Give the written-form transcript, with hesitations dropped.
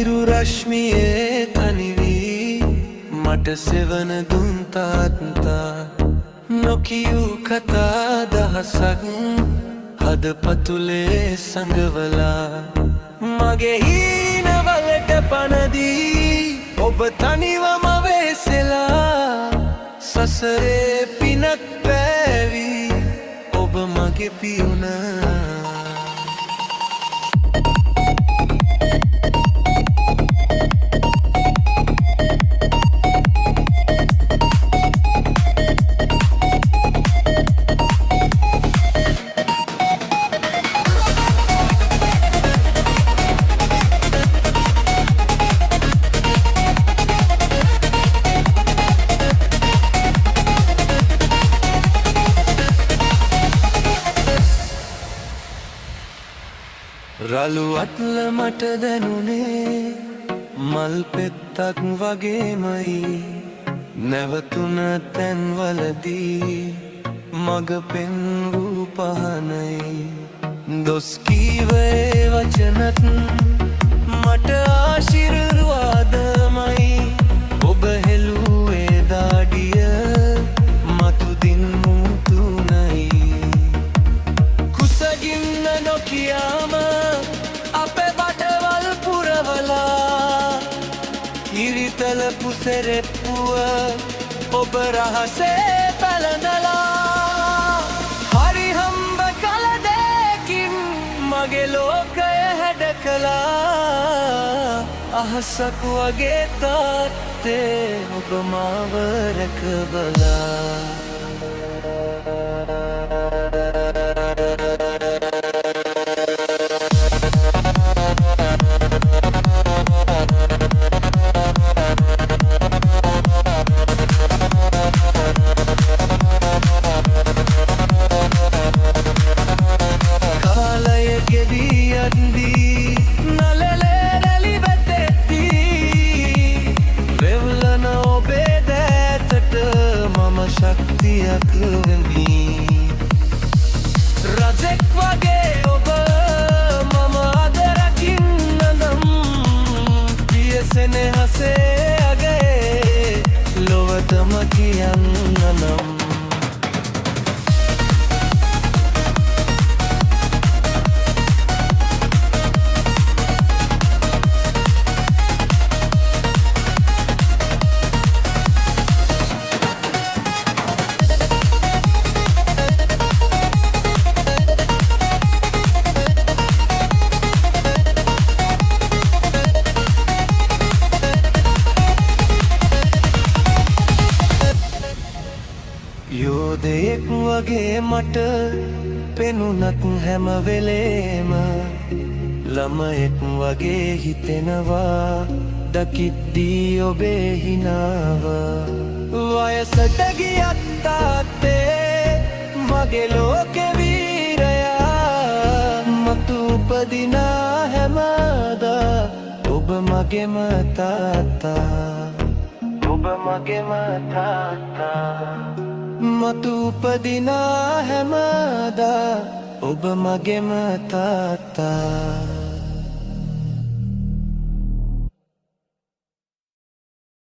හිරු රශ්මියේ තනිවී මට සෙවන දුන් තාත්තා නොකියූ කතා දහසක් හදපතුලේ සඟවලා මගේ හීනවලට පනදී ඔබ තනිවම වෙසෙලා සසරේ පිනක් පෑවී ඔබ මගේ පියුණා රළු අත්ල මට දැනුනේ මල් පෙත්තක් වගේමයි නැවතුන තැන්වලදී මග පෙන් වූ පහනයි දොස් කීවේ වචනත් මට ආශිර්වාදමයි ඔබ හෙළුවේ දාඩිය මතු දින්මු තුනයි කුසගින්න නොකියාම අපේ බඩවල් පුරවලා ඉරිතල පුසෙරෙප්පුව ඔබ රහසේ පැලඳලා හරි හම්බ කල දෙකින් මගේ ලෝකය හැඩ කළා අහසක් වගේ තාත්තේ ඔබ මාව රැකබලා ශක්තියක් වෙමි රජෙක් වගේ ඔබ මම අද රකින්නනම් පියසෙනෙහසේ අගේ ලොවටම කියන්නනම් යෝධයෙක් වගේ මට පෙනුනත් හැම වෙලේම ළමයෙක් වගේ හිතෙනවා දකිද්දී ඔබේ හිනාව වයසට ගියත් තාත්තේ මගේ ලෝකෙ වීරයා මතු උපදිනා හැමදා ඔබ මගේම තාත්තා ඔබ මගේම තාත්තා මතු උපදිනා හැමදා ඔබ මගේම තාත්තා